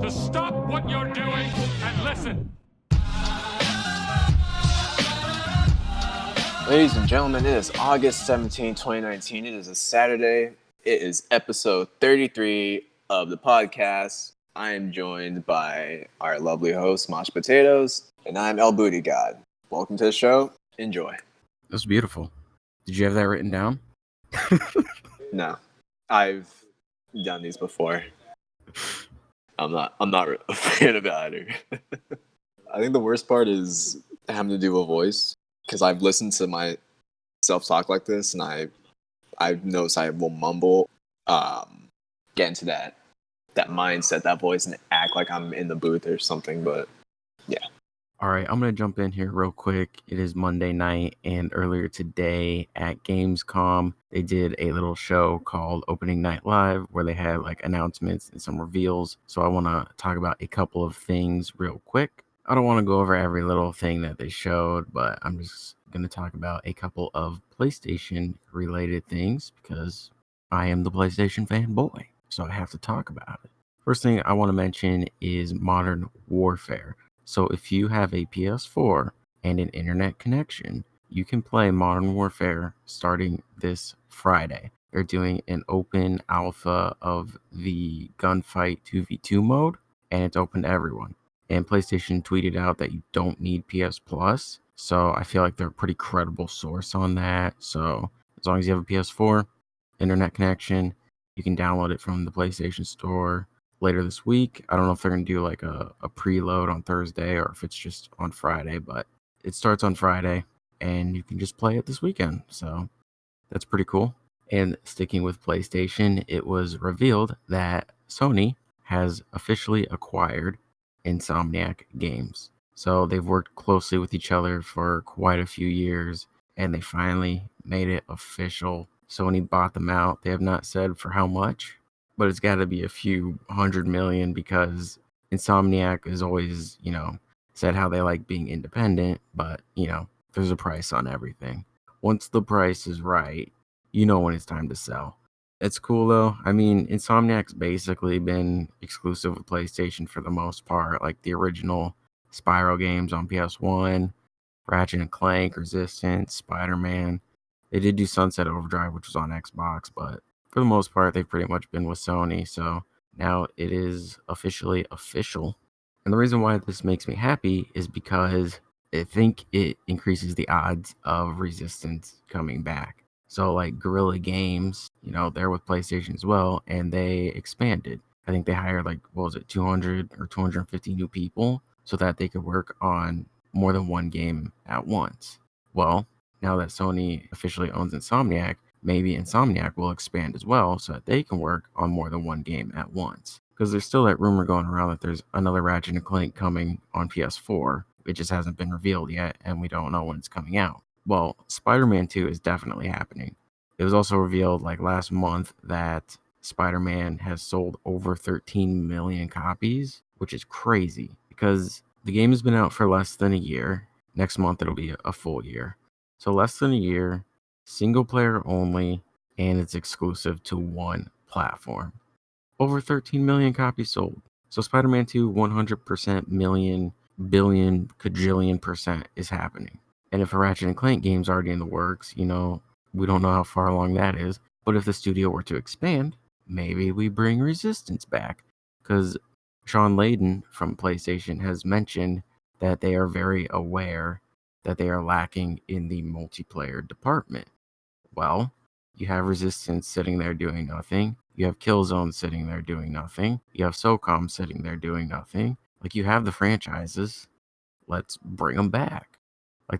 to stop what you're doing and listen. Ladies and gentlemen, it is August 17, 2019. It is a Saturday. It is episode 33 of the podcast. I am joined by our lovely host, Mosh Potatoes, and I'm BootyGod. Welcome to the show. Enjoy. That's beautiful. Did you have that written down? No. I've done these before. I'm not a fan of it either. I think the worst part is having to do a voice, because I've listened to my self-talk like this, and I've noticed I will mumble, get into that mindset, that voice, and act like I'm in the booth or something, but yeah. All right, I'm going to jump in here real quick. It is Monday night, and earlier today at Gamescom, they did a little show called Opening Night Live, where they had like announcements and some reveals. So I want to talk about a couple of things real quick. I don't want to go over every little thing that they showed, but I'm just going to talk about a couple of PlayStation-related things because I am the PlayStation fanboy, so I have to talk about it. First thing I want to mention is Modern Warfare. So if you have a PS4 and an internet connection, you can play Modern Warfare starting this Friday. They're doing an open alpha of the gunfight 2v2 mode, and it's open to everyone. And PlayStation tweeted out that you don't need PS Plus, so I feel like they're a pretty credible source on that. So as long as you have a PS4, internet connection, you can download it from the PlayStation Store later this week. I don't know if they're going to do like a preload on Thursday or if it's just on Friday, but it starts on Friday and you can just play it this weekend. So that's pretty cool. And sticking with PlayStation, it was revealed that Sony has officially acquired Insomniac Games. So they've worked closely with each other for quite a few years, and they finally made it official. Sony bought them out. They have not said for how much, but it's got to be a few $100 million because Insomniac has always, said how they like being independent, but, there's a price on everything. Once the price is right, when it's time to sell. It's cool though. I mean, Insomniac's basically been exclusive with PlayStation for the most part, like the original Spyro games on PS1, Ratchet and Clank, Resistance, Spider-Man. They did do Sunset Overdrive, which was on Xbox, but for the most part, they've pretty much been with Sony. So now it is officially official. And the reason why this makes me happy is because I think it increases the odds of Resistance coming back. So like Guerrilla Games, they're with PlayStation as well, and they expanded. I think they hired 200 or 250 new people so that they could work on more than one game at once. Well, now that Sony officially owns Insomniac, maybe Insomniac will expand as well so that they can work on more than one game at once. Because there's still that rumor going around that there's another Ratchet and Clank coming on PS4. It just hasn't been revealed yet, and we don't know when it's coming out. Well, Spider-Man 2 is definitely happening. It was also revealed last month that Spider-Man has sold over 13 million copies, which is crazy because the game has been out for less than a year. Next month, it'll be a full year. So less than a year, single player only, and it's exclusive to one platform. Over 13 million copies sold. So Spider-Man 2, 100% million, billion, quadrillion % is happening. And if a Ratchet and Clank game's already in the works, we don't know how far along that is. But if the studio were to expand, maybe we bring Resistance back. Because Sean Layden from PlayStation has mentioned that they are very aware that they are lacking in the multiplayer department. Well, you have Resistance sitting there doing nothing. You have Killzone sitting there doing nothing. You have SOCOM sitting there doing nothing. You have the franchises. Let's bring them back.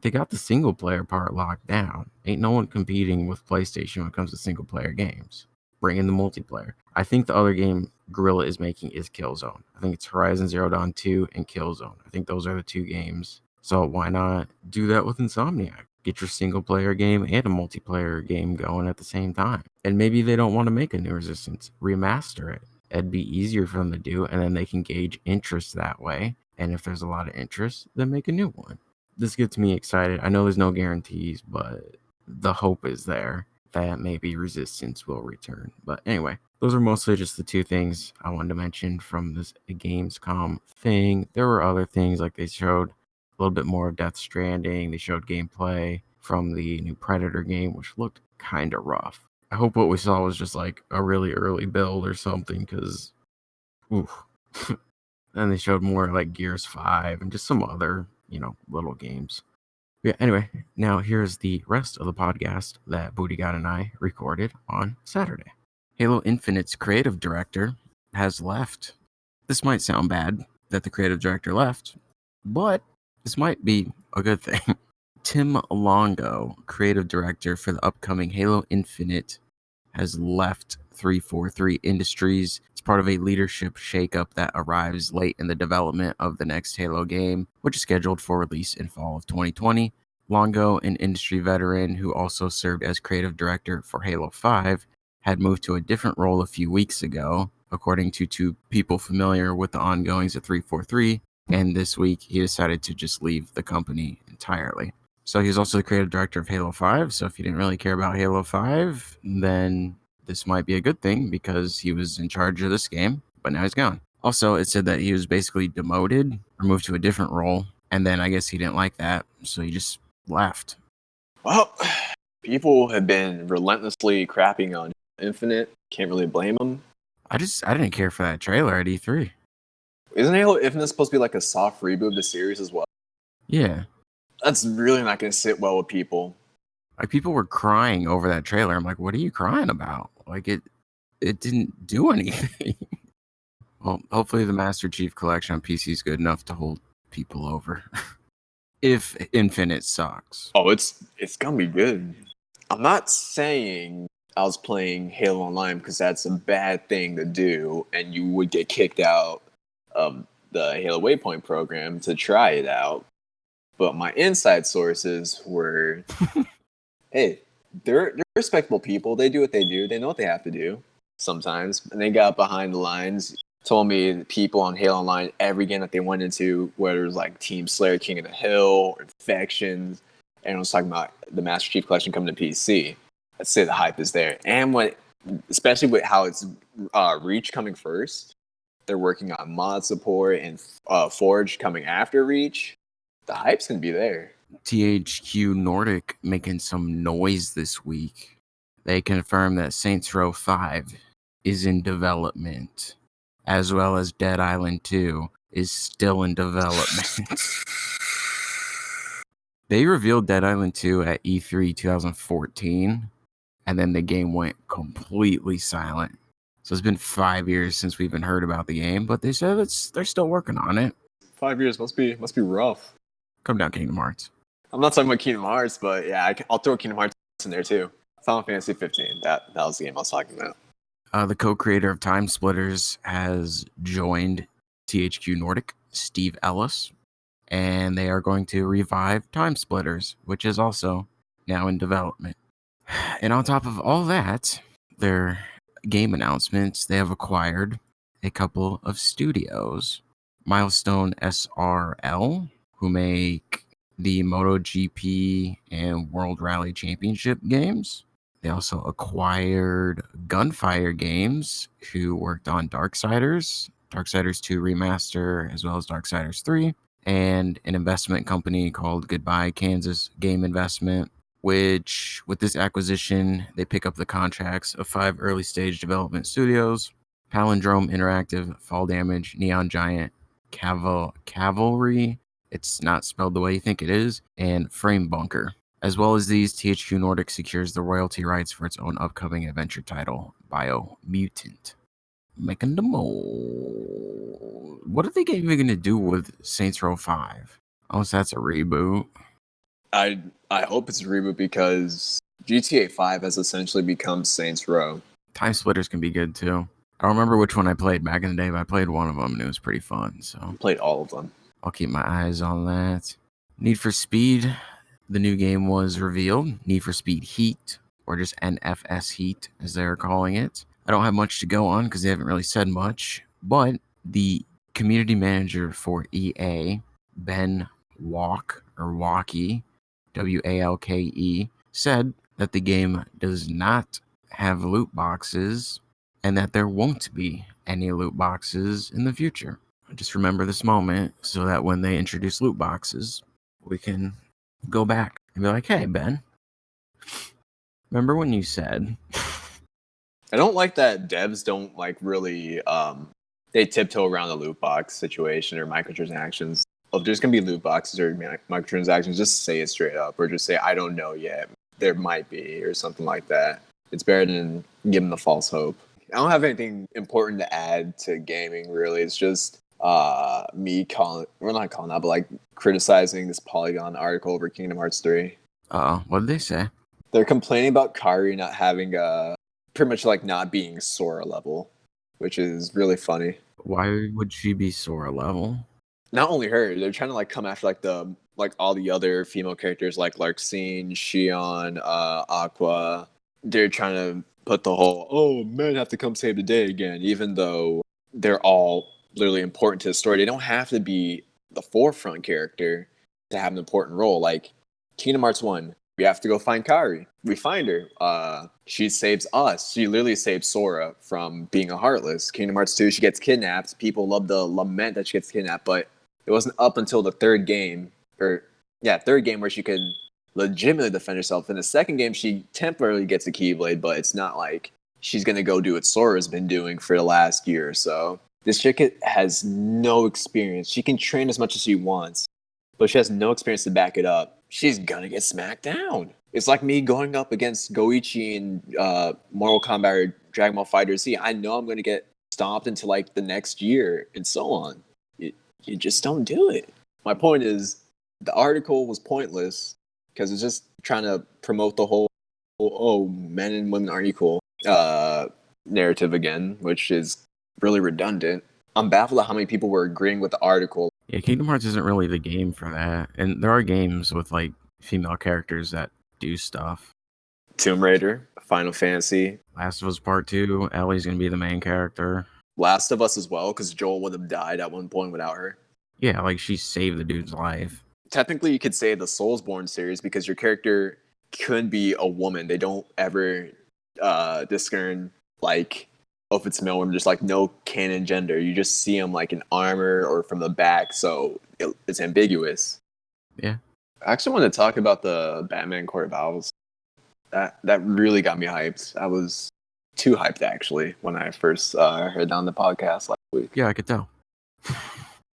They got the single player part locked down. Ain't no one competing with PlayStation when it comes to single player games. Bring in the multiplayer. I think the other game Guerrilla is making is Killzone. I think it's Horizon Zero Dawn 2 and Killzone. I think those are the two games. So why not do that with Insomniac? Get your single player game and a multiplayer game going at the same time. And maybe they don't want to make a new Resistance. Remaster it. It'd be easier for them to do, and then they can gauge interest that way. And if there's a lot of interest, then make a new one. This gets me excited. I know there's no guarantees, but the hope is there that maybe Resistance will return. But anyway, those are mostly just the two things I wanted to mention from this Gamescom thing. There were other things, like they showed a little bit more of Death Stranding. They showed gameplay from the new Predator game, which looked kind of rough. I hope what we saw was just like a really early build or something, because, oof. And they showed more like Gears 5 and just some other, little games. Yeah, anyway, now here's the rest of the podcast that BootyGod and I recorded on Saturday. Halo Infinite's creative director has left. This might sound bad that the creative director left, but this might be a good thing. Tim Longo, creative director for the upcoming Halo Infinite, has left 343 Industries. It's part of a leadership shakeup that arrives late in the development of the next Halo game, which is scheduled for release in fall of 2020. Longo, an industry veteran who also served as creative director for Halo 5, had moved to a different role a few weeks ago, according to two people familiar with the ongoings at 343, and this week he decided to just leave the company entirely. So he's also the creative director of Halo 5, so if you didn't really care about Halo 5, then this might be a good thing because he was in charge of this game, but now he's gone. Also, it said that he was basically demoted or moved to a different role, and then I guess he didn't like that, so he just left. Well, people have been relentlessly crapping on Infinite. Can't really blame them. I didn't care for that trailer at E3. Isn't Halo Infinite supposed to be like a soft reboot of the series as well? Yeah. That's really not going to sit well with people. Like, people were crying over that trailer. I'm like, what are you crying about? Like, it didn't do anything. Well, hopefully the Master Chief Collection on PC is good enough to hold people over. If Infinite sucks. Oh, it's going to be good. I'm not saying I was playing Halo Online because that's a bad thing to do, and you would get kicked out of the Halo Waypoint program to try it out. But my inside sources were, hey, they're respectable people. They do what they do. They know what they have to do sometimes. And they got behind the lines, told me the people on Halo Online, every game that they went into, whether it was like Team Slayer, King of the Hill, or Infections, and I was talking about the Master Chief Collection coming to PC. I'd say the hype is there. And especially with how it's Reach coming first, they're working on mod support and Forge coming after Reach. The hype's going to be there. THQ Nordic making some noise this week. They confirmed that Saints Row 5 is in development, as well as Dead Island 2 is still in development. They revealed Dead Island 2 at E3 2014, and then the game went completely silent. So it's been 5 years since we even heard about the game, but they said they're still working on it. 5 years must be rough. Come down, Kingdom Hearts. I'm not talking about Kingdom Hearts, but yeah, I'll throw Kingdom Hearts in there too. Final Fantasy 15. That was the game I was talking about. The co-creator of Time Splitters has joined THQ Nordic, Steve Ellis, and they are going to revive Time Splitters, which is also now in development. And on top of all that, their game announcements, they have acquired a couple of studios. Milestone SRL, who make the MotoGP and World Rally Championship games. They also acquired Gunfire Games, who worked on Darksiders 2 Remaster, as well as Darksiders 3, and an investment company called Goodbye Kansas Game Investment, which, with this acquisition, they pick up the contracts of 5 early-stage development studios: Palindrome Interactive, Fall Damage, Neon Giant, Cavalry, it's not spelled the way you think it is, and Frame Bunker. As well as these, THQ Nordic secures the royalty rights for its own upcoming adventure title, Biomutant. Making the mold. What are they even going to do with Saints Row 5? Unless that's a reboot. I hope it's a reboot because GTA 5 has essentially become Saints Row. Time Splitters can be good too. I don't remember which one I played back in the day, but I played one of them and it was pretty fun. So I played all of them. I'll keep my eyes on that. Need for Speed. The new game was revealed. Need for Speed Heat, or just NFS Heat, as they're calling it. I don't have much to go on because they haven't really said much, but the community manager for EA, Ben Walke, Walke, said that the game does not have loot boxes and that there won't be any loot boxes in the future. Just remember this moment so that when they introduce loot boxes, we can go back and be like, hey, Ben, remember when you said... I don't like that devs don't like really they tiptoe around the loot box situation or microtransactions. If there's gonna be loot boxes or microtransactions, just say it straight up, or just say I don't know yet. There might be, or something like that. It's better than giving the false hope. I don't have anything important to add to gaming, really. It's just me not calling out, but like criticizing this Polygon article over Kingdom Hearts 3. What did they say? They're complaining about Kairi not having pretty much like not being Sora level, which is really funny. Why would she be Sora level? Not only her, they're trying to like come after like all the other female characters like Larxene, Xion, Aqua. They're trying to put the whole men have to come save the day again, even though they're all literally important to the story. They don't have to be the forefront character to have an important role. Like Kingdom Hearts 1, we have to go find Kairi. We find her. She saves us. She literally saves Sora from being a Heartless. Kingdom Hearts 2, she gets kidnapped. People love the lament that she gets kidnapped, but it wasn't up until the third game where she could legitimately defend herself. In the second game, she temporarily gets a Keyblade, but it's not like she's going to go do what Sora's been doing for the last year or so. This chick has no experience. She can train as much as she wants, but she has no experience to back it up. She's gonna get smacked down. It's like me going up against Goichi in Mortal Kombat or Dragon Ball FighterZ. I know I'm gonna get stomped into like the next year and so on. You just don't do it. My point is, the article was pointless because it's just trying to promote the whole men and women aren't equal narrative again, which is really redundant. I'm baffled at how many people were agreeing with the article. Yeah, Kingdom Hearts isn't really the game for that. And there are games with like female characters that do stuff. Tomb Raider, Final Fantasy. Last of Us Part 2, Ellie's going to be the main character. Last of Us as well, because Joel would have died at one point without her. Yeah, like she saved the dude's life. Technically, you could say the Soulsborne series because your character could be a woman. They don't ever discern like if it's male or just like no canon gender. You just see them like in armor or from the back, so it's ambiguous. Yeah. I actually want to talk about the Batman Court of Owls. That really got me hyped. I was too hyped actually when I first heard on the podcast last week. Yeah, I could tell.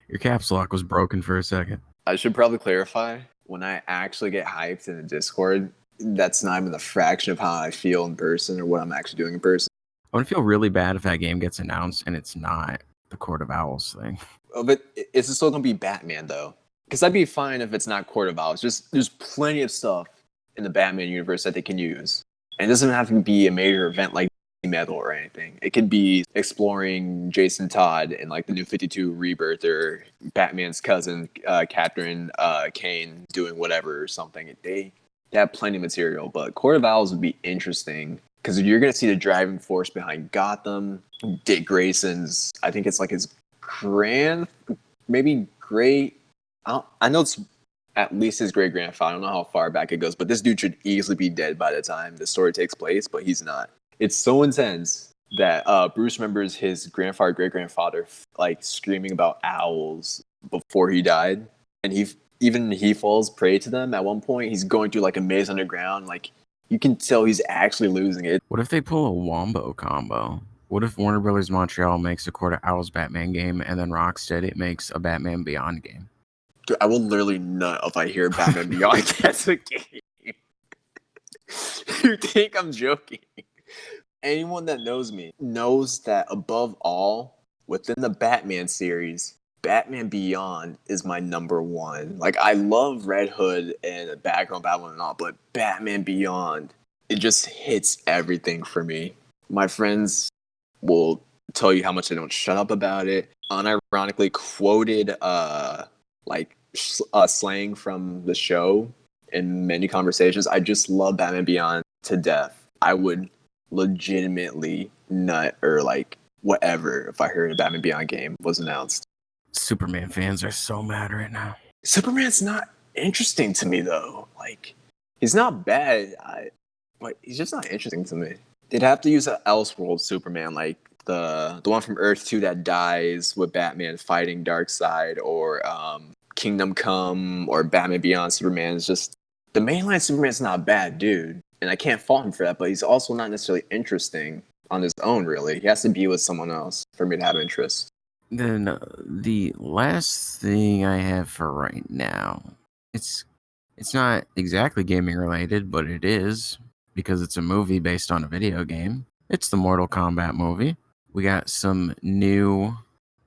Your caps lock was broken for a second. I should probably clarify, when I actually get hyped in a Discord, that's not even a fraction of how I feel in person or what I'm actually doing in person. I would feel really bad if that game gets announced and it's not the Court of Owls thing. But is it still going to be Batman, though? Because I'd be fine if it's not Court of Owls. There's plenty of stuff in the Batman universe that they can use. And it doesn't have to be a major event like Metal or anything. It could be exploring Jason Todd in like the New 52 Rebirth, or Batman's cousin, Catherine Kane, doing whatever or something. They have plenty of material, but Court of Owls would be interesting because you're going to see the driving force behind Gotham. Dick Grayson's, I think it's like his great, I know it's at least his great-grandfather. I don't know how far back it goes, but this dude should easily be dead by the time the story takes place, but he's not. It's so intense that Bruce remembers his grandfather, great-grandfather, like screaming about owls before he died, and he falls prey to them at one point. He's going through like a maze underground. Like, you can tell he's actually losing it. What if they pull a Wombo combo? What if Warner Brothers Montreal makes a Court of Owls Batman game, and then Rocksteady makes a Batman Beyond game? Dude, I will literally nut if I hear Batman Beyond that's a game. You think I'm joking? Anyone that knows me knows that above all, within the Batman series, Batman Beyond is my number one. Like, I love Red Hood and Background Batman and all, but Batman Beyond, it just hits everything for me. My friends will tell you how much I don't shut up about it. Unironically quoted slang from the show in many conversations. I just love Batman Beyond to death. I would legitimately nut or like whatever if I heard a Batman Beyond game was announced. Superman fans are so mad right now. Superman's not interesting to me though. Like, he's not bad, but he's just not interesting to me. They'd have to use an Elseworld Superman, like the one from Earth 2 that dies with Batman fighting Darkseid, or Kingdom Come, or Batman Beyond Superman. It's just the mainline Superman's not a bad dude, and I can't fault him for that. But he's also not necessarily interesting on his own. Really, he has to be with someone else for me to have interest. Then the last thing I have for right now, it's not exactly gaming related, but it is because it's a movie based on a video game. It's the Mortal Kombat movie. We got some new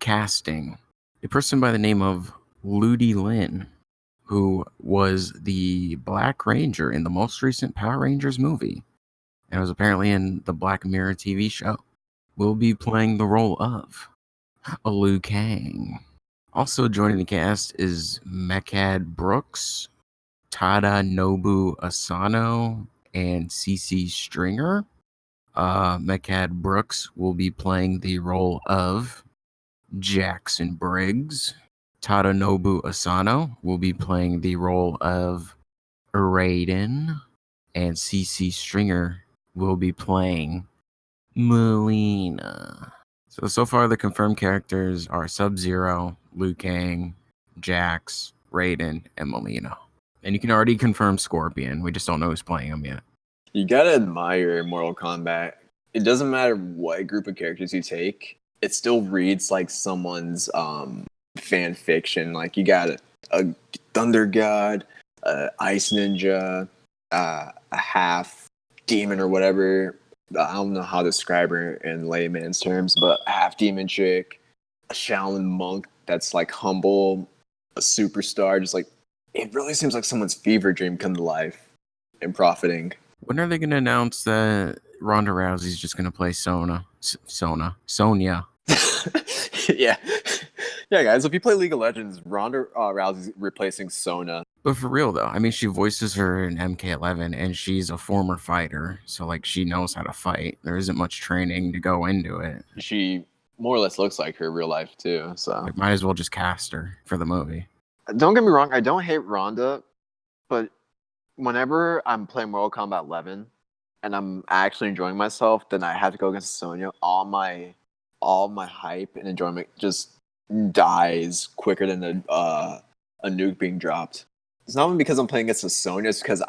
casting. A person by the name of Ludi Lin, who was the Black Ranger in the most recent Power Rangers movie and was apparently in the Black Mirror TV show, will be playing the role of Liu Kang. Also joining the cast is Mechad Brooks, Tadanobu Asano, and CC Stringer. Mechad Brooks will be playing the role of Jackson Briggs. Tadanobu Asano will be playing the role of Raiden. And CC Stringer will be playing Melina. So far the confirmed characters are Sub-Zero, Liu Kang, Jax, Raiden, and Melina. And you can already confirm Scorpion. We just don't know who's playing him yet. You gotta admire Mortal Kombat. It doesn't matter what group of characters you take, it still reads like someone's fan fiction. Like you got a Thunder God, Ice Ninja, a half demon or whatever. I don't know how to describe her in layman's terms, but a half demon chick, a Shaolin monk that's like humble, a superstar. Just like, it really seems like someone's fever dream come to life and profiting. When are they going to announce that Ronda Rousey's just going to play Sonya? Yeah. Yeah, guys, if you play League of Legends, Ronda Rousey's replacing Sona. But for real, though, I mean, she voices her in MK11, and she's a former fighter, so, like, she knows how to fight. There isn't much training to go into it. She more or less looks like her in real life, too, so. Like, might as well just cast her for the movie. Don't get me wrong, I don't hate Ronda, but whenever I'm playing Mortal Kombat 11 and I'm actually enjoying myself, then I have to go against Sonya. All my hype and enjoyment just dies quicker than a nuke being dropped. It's not even because I'm playing against Sonya, it's because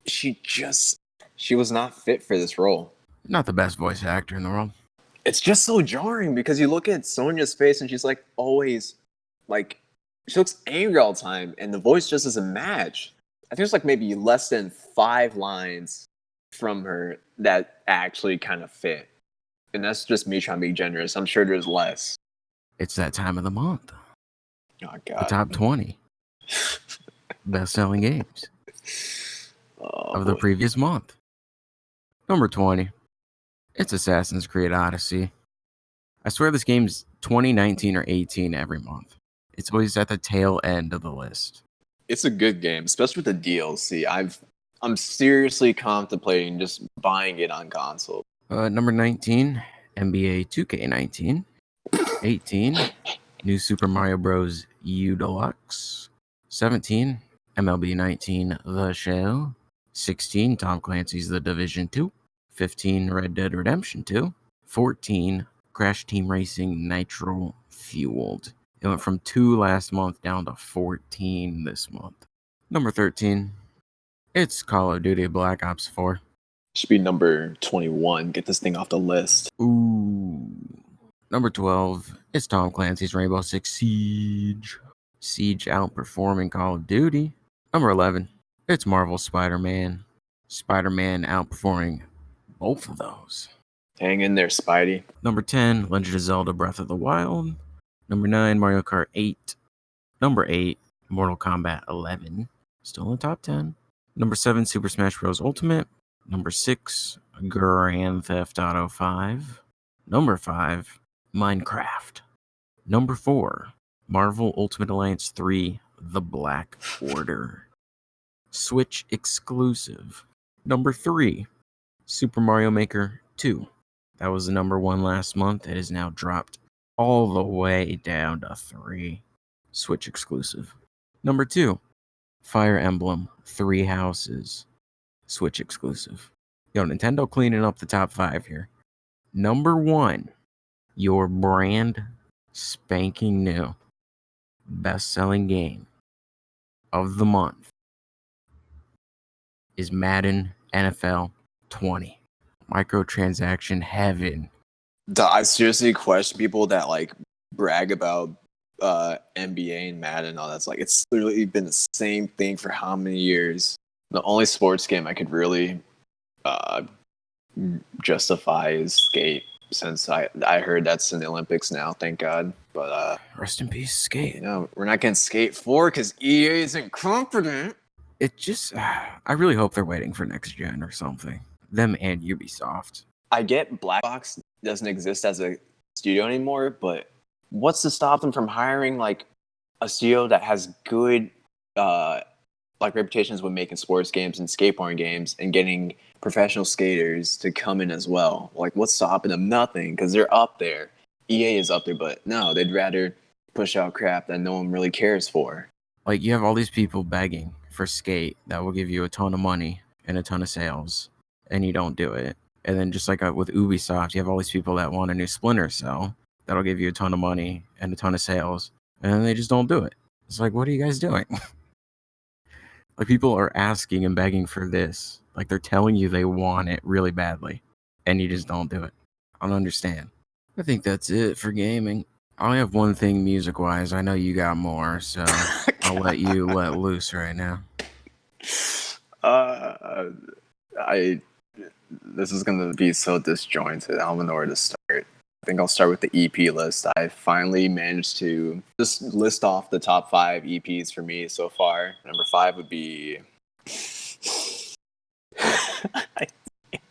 she was not fit for this role. Not the best voice actor in the world. It's just so jarring because you look at Sonya's face and she's like always like, she looks angry all the time and the voice just doesn't match. I think there's like maybe less than 5 lines from her that actually kind of fit. And that's just me trying to be generous. I'm sure there's less. It's that time of the month. Oh, The God. top 20 best-selling games of the previous month. Number 20. It's Assassin's Creed Odyssey. I swear this game's 2019 or 18 every month. It's always at the tail end of the list. It's a good game, especially with the DLC. I'm seriously contemplating just buying it on console. Number 19, NBA 2K19. 18, New Super Mario Bros. U Deluxe. 17, MLB 19, The Show. 16, Tom Clancy's The Division 2. 15, Red Dead Redemption 2. 14, Crash Team Racing Nitro Fueled. It went from 2 last month down to 14 this month. Number 13, it's Call of Duty Black Ops 4. Should be number 21. Get this thing off the list. Ooh. Number 12, it's Tom Clancy's Rainbow Six Siege. Siege outperforming Call of Duty. Number 11, it's Marvel's Spider-Man. Spider-Man outperforming both of those. Hang in there, Spidey. Number 10, Legend of Zelda Breath of the Wild. Number 9, Mario Kart 8. Number 8, Mortal Kombat 11. Still in the top 10. Number 7, Super Smash Bros. Ultimate. Number 6, Grand Theft Auto 5. Number 5, Minecraft. Number 4, Marvel Ultimate Alliance 3, The Black Order. Switch exclusive. Number 3, Super Mario Maker 2. That was the number 1 last month. It is now dropped all the way down to 3. Switch exclusive. Number 2, Fire Emblem 3 Houses. Switch exclusive. Yo, Nintendo cleaning up the top 5 here. Number 1, your brand spanking new best-selling game of the month is Madden NFL 20. Microtransaction heaven. I seriously question people that like brag about NBA and Madden and all that's like it's literally been the same thing for how many years. The only sports game I could really justify is Skate, since I heard that's in the Olympics now, thank God. But Rest in peace, Skate. you know, we're not getting Skate 4 because EA isn't confident. It just, I really hope they're waiting for next gen or something. Them and Ubisoft. I get Black Box doesn't exist as a studio anymore, but what's to stop them from hiring like a studio that has good like reputations with making sports games and skateboarding games and getting professional skaters to come in as well? Like, what's stopping them? Nothing, because they're up there. EA is up there, but no, they'd rather push out crap that no one really cares for. Like, you have all these people begging for Skate that will give you a ton of money and a ton of sales, and you don't do it. And then just like with Ubisoft, you have all these people that want a new Splinter Cell that'll give you a ton of money and a ton of sales, and then they just don't do it. It's like, what are you guys doing? Like, people are asking and begging for this. Like, they're telling you they want it really badly, and you just don't do it. I don't understand. I think that's it for gaming. I only have one thing music-wise. I know you got more, so I'll let you let loose right now. This is gonna be so disjointed. I don't know where to start. I think I'll start with the EP list. I finally managed to just list off the top 5 EPs for me so far. Number 5 would be. I can't.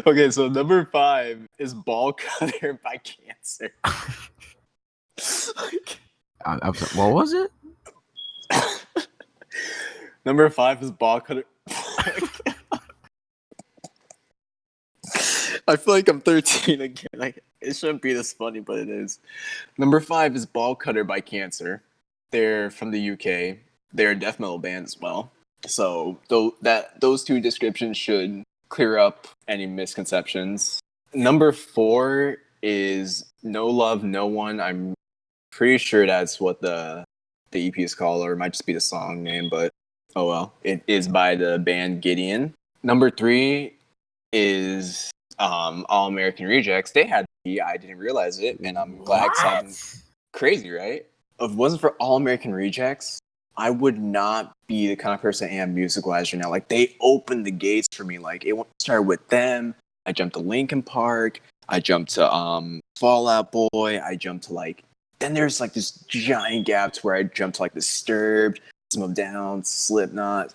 Okay, so number 5 is Ball Cutter by Cancer. I'm sorry, what was it? Number 5 is Ball Cutter. I feel like I'm 13 again. It shouldn't be this funny, but it is. Number 5 is Ball Cutter by Cancer. They're from the UK. They're a death metal band as well. So those two descriptions should clear up any misconceptions. Number 4 is No Love, No One. I'm pretty sure that's what the EP is called, or it might just be the song name, but oh well. It is by the band Gideon. Number 3 is All American Rejects. They had I didn't realize it, and I'm glad. Crazy, right? If it wasn't for All American Rejects, I would not be the kind of person I am music-wise right now. Like, they opened the gates for me. Like, it started with them. I jumped to Linkin Park. I jumped to Fall Out Boy. I jumped to like. Then there's like this giant gaps where I jumped to like Disturbed, System of Down, Slipknot,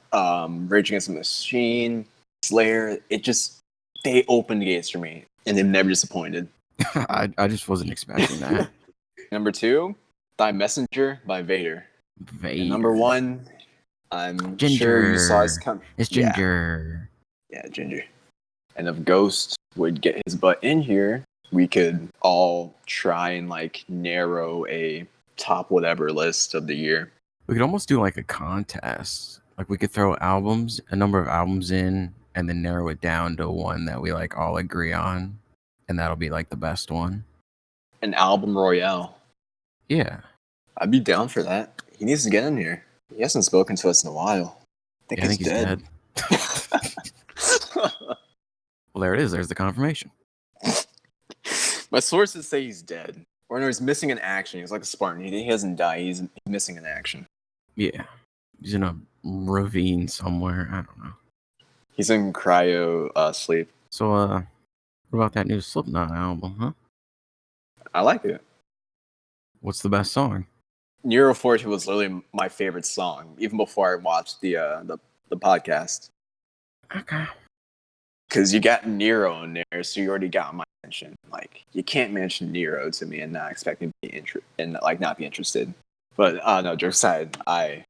Rage Against the Machine, Slayer. They opened the gates for me, and they've never disappointed. I just wasn't expecting that. Number 2, Thy Messenger by Vader. Vader. And number 1, I'm Ginger. sure you saw his come. It's Ginger. Yeah, Ginger. And if Ghost would get his butt in here, we could all try and like narrow a top whatever list of the year. We could almost do like a contest. Like, we could throw a number of albums in, and then narrow it down to one that we like all agree on, and that'll be like the best one. An album royale. Yeah. I'd be down for that. He needs to get in here. He hasn't spoken to us in a while. I think he's dead. Well, there it is. There's the confirmation. My sources say he's dead. Or no, he's missing an action. He's like a Spartan. He hasn't died. He's missing an action. Yeah. He's in a ravine somewhere. I don't know. He's in cryo sleep. So, what about that new Slipknot album, huh? I like it. What's the best song? Nero 42 was literally my favorite song, even before I watched the podcast. Okay. Because you got Nero in there, so you already got my attention. Like, you can't mention Nero to me and not expect me to be not be interested. But no, jokes aside, it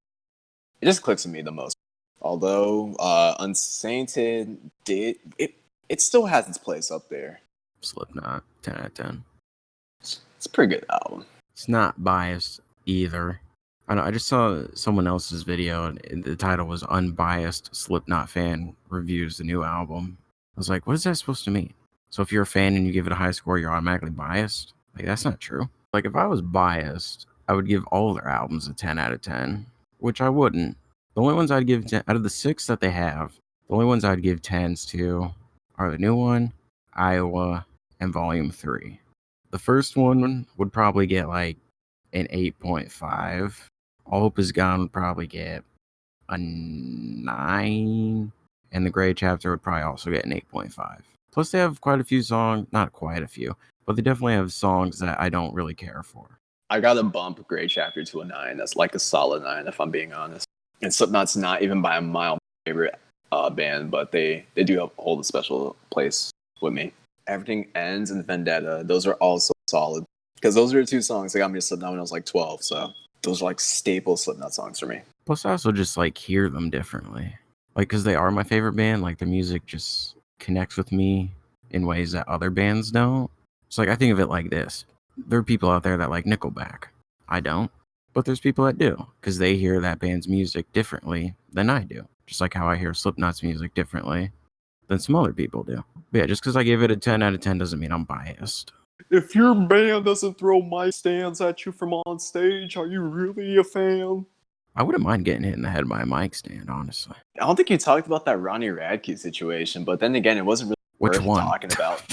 just clicks with me the most. Although Unsainted it still has its place up there. Slipknot, 10 out of 10. It's a pretty good album. It's not biased either. I know, I just saw someone else's video, and the title was "Unbiased Slipknot Fan Reviews the New Album." I was like, what is that supposed to mean? So if you're a fan and you give it a high score, you're automatically biased? Like, that's not true. Like, if I was biased, I would give all of their albums a 10 out of 10, which I wouldn't. The only ones I'd give 10, out of the 6 that they have, the only ones I'd give 10s to are the new one, Iowa, and Volume 3. The first one would probably get like an 8.5. All Hope Is Gone would probably get a 9. And the Gray Chapter would probably also get an 8.5. Plus, they have quite a few songs, not quite a few, but they definitely have songs that I don't really care for. I gotta bump Gray Chapter to a 9. That's like a solid 9, if I'm being honest. And Slipknot's not even by a mile my favorite band, but they do hold a special place with me. Everything Ends and Vendetta, those are also solid. Because those are the 2 songs that got me to Slipknot when I was like 12, so those are like staple Slipknot songs for me. Plus, I also just like hear them differently. Like, because they are my favorite band, like their music just connects with me in ways that other bands don't. It's like, I think of it like this. There are people out there that like Nickelback. I don't. But there's people that do, because they hear that band's music differently than I do. Just like how I hear Slipknot's music differently than some other people do. But yeah, just because I give it a 10 out of 10 doesn't mean I'm biased. If your band doesn't throw mic stands at you from on stage, are you really a fan? I wouldn't mind getting hit in the head by a mic stand, honestly. I don't think you talked about that Ronnie Radke situation, but then again, it wasn't really Which worth one? talking about.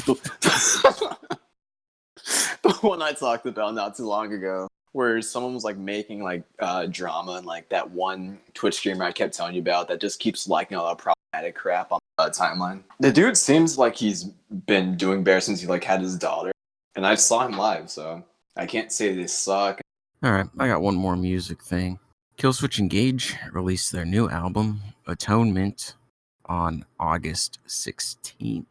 The one I talked about not too long ago, where someone was like making like drama, and like that one Twitch streamer I kept telling you about that just keeps liking all that problematic crap on the timeline. The dude seems like he's been doing better since he like had his daughter, and I saw him live, so I can't say they suck. All right, I got one more music thing. Killswitch Engage released their new album, Atonement, on August 16th.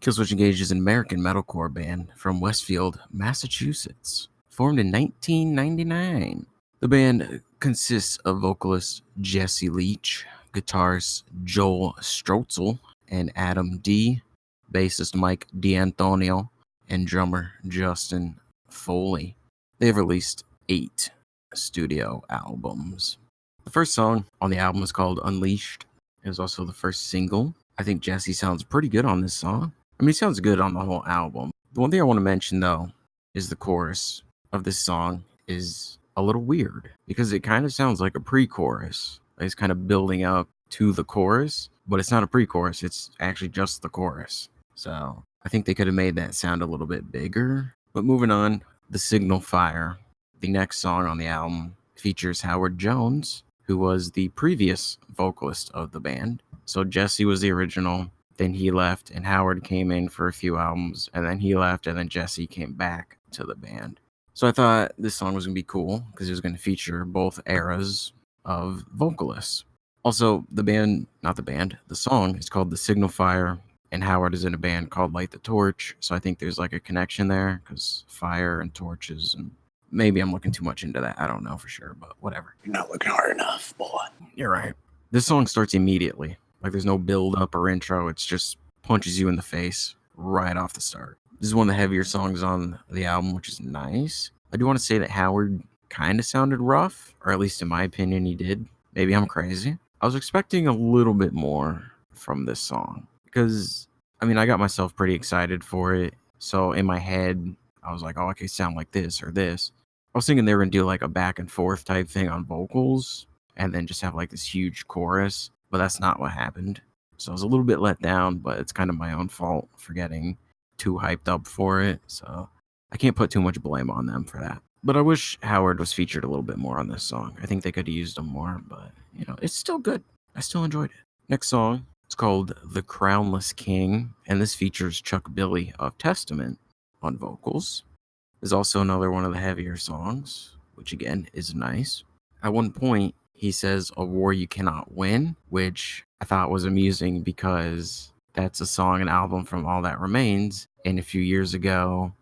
Killswitch Engage is an American metalcore band from Westfield, Massachusetts, formed in 1999. The band consists of vocalist Jesse Leach, guitarist Joel Strotzel, and Adam D., bassist Mike D'Antonio, and drummer Justin Foley. They've released 8 studio albums. The first song on the album is called Unleashed. It was also the first single. I think Jesse sounds pretty good on this song. I mean, he sounds good on the whole album. The one thing I want to mention, though, is the chorus of this song is a little weird because it kind of sounds like a pre-chorus. Like it's kind of building up to the chorus, but it's not a pre-chorus. It's actually just the chorus. So I think they could have made that sound a little bit bigger. But moving on, The Signal Fire. The next song on the album features Howard Jones, who was the previous vocalist of the band. So Jesse was the original, then he left, and Howard came in for a few albums, and then he left, and then Jesse came back to the band. So I thought this song was going to be cool, because it was going to feature both eras of vocalists. Also, the song is called The Signal Fire, and Howard is in a band called Light the Torch, so I think there's like a connection there, because fire and torches, and maybe I'm looking too much into that. I don't know for sure, but whatever. You're not looking hard enough, boy. You're right. This song starts immediately. Like there's no build up or intro. It's just punches you in the face right off the start. This is one of the heavier songs on the album, which is nice. I do want to say that Howard kind of sounded rough, or at least in my opinion, he did. Maybe I'm crazy. I was expecting a little bit more from this song because, I mean, I got myself pretty excited for it. So in my head, I was like, oh, I could sound like this or this. I was thinking they were going to do like a back and forth type thing on vocals and then just have like this huge chorus, but that's not what happened. So I was a little bit let down, but it's kind of my own fault for getting too hyped up for it. So I can't put too much blame on them for that. But I wish Howard was featured a little bit more on this song. I think they could have used him more, but you know, it's still good. I still enjoyed it. Next song, it's called The Crownless King, and this features Chuck Billy of Testament on vocals. There's also another one of the heavier songs, which again is nice. At one point, he says, "A war you cannot win," which I thought was amusing because that's a song and album from All That Remains. And a few years ago,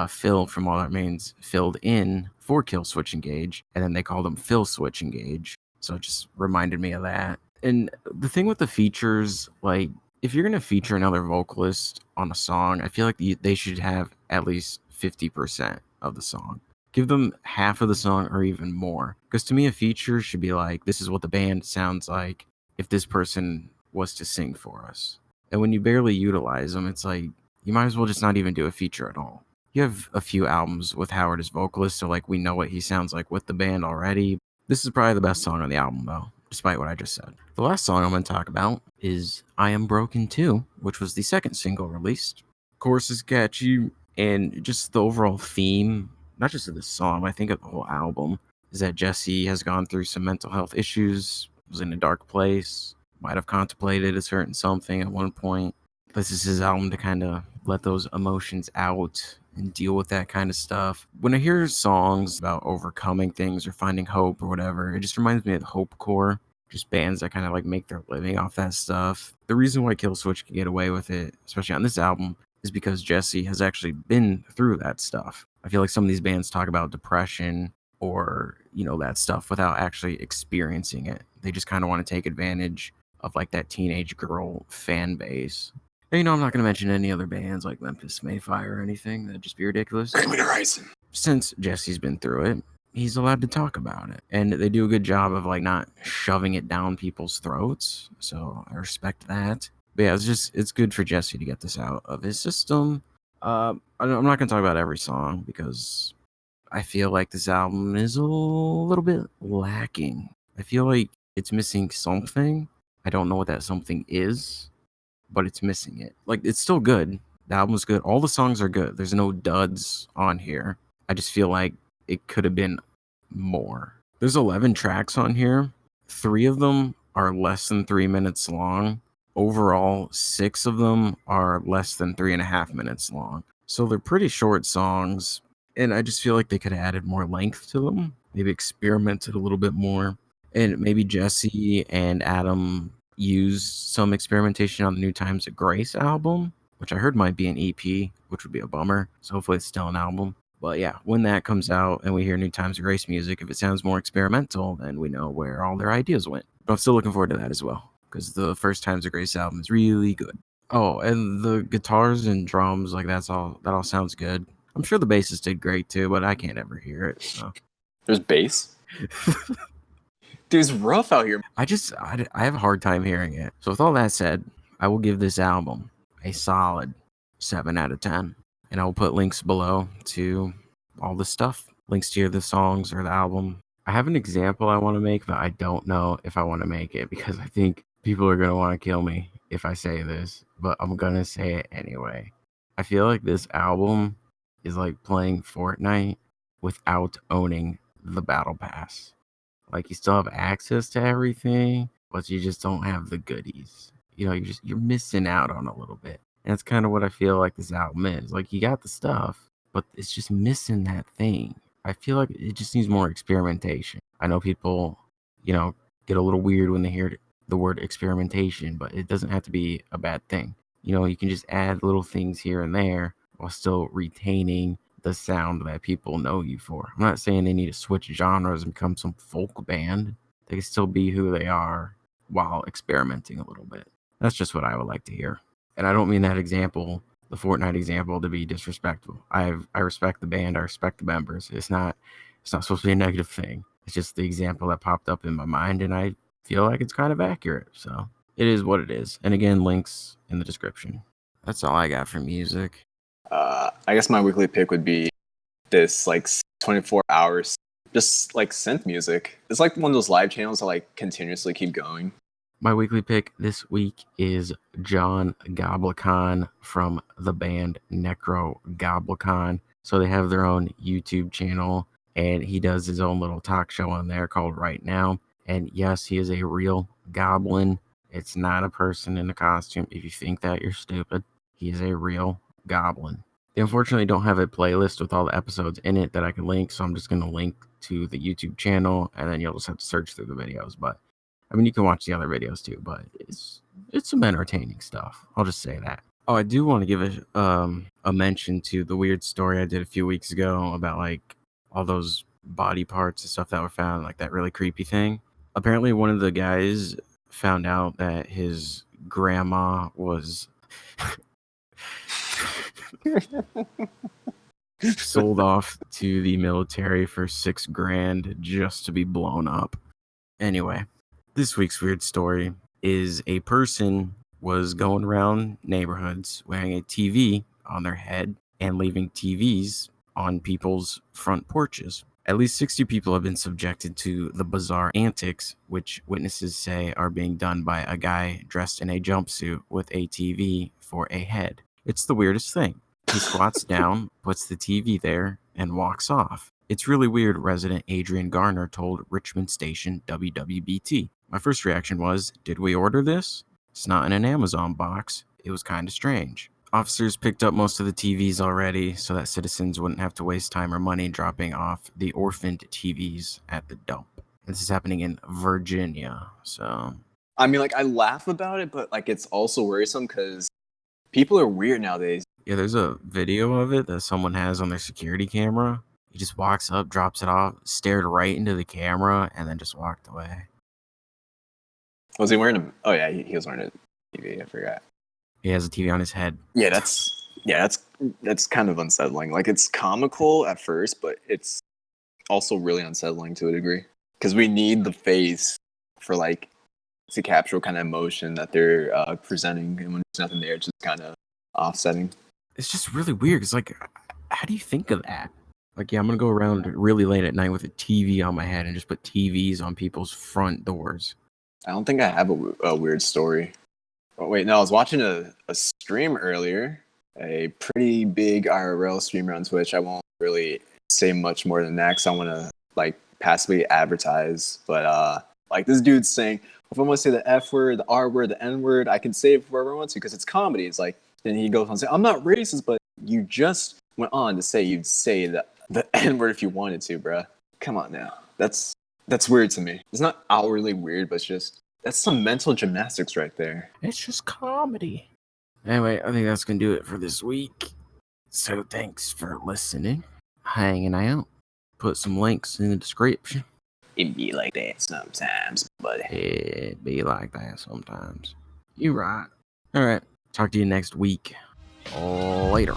Phil from All That Remains filled in for Killswitch Engage, and then they called him Philswitch Engage. So it just reminded me of that. And the thing with the features, like, if you're going to feature another vocalist on a song, I feel like they should have at least 50% of the song. Give them half of the song or even more. Because to me, a feature should be like, this is what the band sounds like if this person was to sing for us. And when you barely utilize them, it's like, you might as well just not even do a feature at all. You have a few albums with Howard as vocalist, so like we know what he sounds like with the band already. This is probably the best song on the album, though, despite what I just said. The last song I'm going to talk about is I Am Broken Too, which was the second single released. Chorus is catchy, and just the overall theme, not just of the song, I think of the whole album, is that Jesse has gone through some mental health issues, was in a dark place, might have contemplated a certain something at one point. This is his album to kind of let those emotions out and deal with that kind of stuff. When I hear songs about overcoming things or finding hope or whatever, it just reminds me of hopecore, just bands that kind of like make their living off that stuff. The reason why Killswitch can get away with it, especially on this album, is because Jesse has actually been through that stuff. I feel like some of these bands talk about depression or, that stuff without actually experiencing it. They just kind of want to take advantage of like that teenage girl fan base. And, I'm not going to mention any other bands like Memphis Mayfire or anything. That'd just be ridiculous. Since Jesse's been through it, he's allowed to talk about it. And they do a good job of like not shoving it down people's throats. So I respect that. But yeah, it's good for Jesse to get this out of his system. I'm not going to talk about every song because I feel like this album is a little bit lacking. I feel like it's missing something. I don't know what that something is, but it's missing it. Like, it's still good. The album's good. All the songs are good. There's no duds on here. I just feel like it could have been more. There's 11 tracks on here. 3 of them are less than 3 minutes long. Overall, 6 of them are less than 3.5 minutes long. So they're pretty short songs. And I just feel like they could have added more length to them. Maybe experimented a little bit more. And maybe Jesse and Adam used some experimentation on the New Times of Grace album, which I heard might be an EP, which would be a bummer. So hopefully it's still an album. But yeah, when that comes out and we hear New Times of Grace music, if it sounds more experimental, then we know where all their ideas went. But I'm still looking forward to that as well, because the first Times of Grace album is really good. Oh, and the guitars and drums, like that all sounds good. I'm sure the bassist did great too, but I can't ever hear it. So There's bass? Dude, it's rough out here. I have a hard time hearing it. So with all that said, I will give this album a solid 7 out of 10. And I will put links below to all the stuff. Links to the songs or the album. I have an example I want to make, but I don't know if I want to make it because I think people are going to want to kill me if I say this. But I'm going to say it anyway. I feel like this album is like playing Fortnite without owning the Battle Pass. Like, you still have access to everything, but you just don't have the goodies. You're missing out on a little bit. And that's kind of what I feel like this album is. Like, you got the stuff, but it's just missing that thing. I feel like it just needs more experimentation. I know people, get a little weird when they hear the word experimentation, but it doesn't have to be a bad thing. You can just add little things here and there while still retaining the sound that people know you for. I'm not saying they need to switch genres and become some folk band. They can still be who they are while experimenting a little bit. That's just what I would like to hear. And I don't mean that example, the Fortnite example, to be disrespectful. I respect the band. I respect the members. It's not supposed to be a negative thing. It's just the example that popped up in my mind, and I feel like it's kind of accurate. So it is what it is. And again, links in the description. That's all I got for music. I guess my weekly pick would be this 24 hours, just synth music. It's like one of those live channels that continuously keep going. My weekly pick this week is John Goblikon from the band Necro Goblikon. So they have their own YouTube channel, and he does his own little talk show on there called Right Now. And yes, he is a real goblin. It's not a person in a costume. If you think that, you're stupid. He is a real goblin. They unfortunately don't have a playlist with all the episodes in it that I can link, so I'm just going to link to the YouTube channel, and then you'll just have to search through the videos. But I mean, you can watch the other videos too, but it's some entertaining stuff. I'll just say that. Oh, I do want to give a mention to the weird story I did a few weeks ago about all those body parts and stuff that were found, like that really creepy thing. Apparently, one of the guys found out that his grandma was sold off to the military for $6,000 just to be blown up. Anyway, this week's weird story is a person was going around neighborhoods wearing a TV on their head and leaving TVs on people's front porches. At least 60 people have been subjected to the bizarre antics, which witnesses say are being done by a guy dressed in a jumpsuit with a TV for a head. It's the weirdest thing. He squats down, puts the TV there, and walks off. It's really weird, resident Adrian Garner told Richmond station WWBT. My first reaction was, did we order this? It's not in an Amazon box. It was kind of strange. Officers picked up most of the TVs already so that citizens wouldn't have to waste time or money dropping off the orphaned TVs at the dump. This is happening in Virginia, so... I mean, like, I laugh about it, but, like, it's also worrisome because people are weird nowadays. Yeah, there's a video of it that someone has on their security camera. He just walks up, drops it off, stared right into the camera, and then just walked away. Was he wearing a... Oh, yeah, he was wearing a TV. I forgot. He has a TV on his head. Yeah, that's kind of unsettling. Like, it's comical at first, but it's also really unsettling to a degree. Because we need the face for, like, to capture what kind of emotion that they're presenting. And when there's nothing there, it's just kind of offsetting. It's just really weird. It's like, how do you think of that? Like, yeah, I'm going to go around really late at night with a TV on my head and just put TVs on people's front doors. I don't think I have a weird story. Oh, wait, no, I was watching a stream earlier, a pretty big IRL streamer on Twitch. I won't really say much more than that because I want to, like, passively advertise. But, like, this dude's saying, if I want to say the F word, the R word, the N word, I can say it wherever I want to because it's comedy. It's like, then he goes on to say, I'm not racist, but you just went on to say you'd say the N word if you wanted to, bruh. Come on now. That's weird to me. It's not outwardly weird, but it's just, that's some mental gymnastics right there. It's just comedy. Anyway, I think that's going to do it for this week. So thanks for listening, hanging out. Put some links in the description. It be like that sometimes, buddy. It be like that sometimes. You right. All right. Talk to you next week. Later.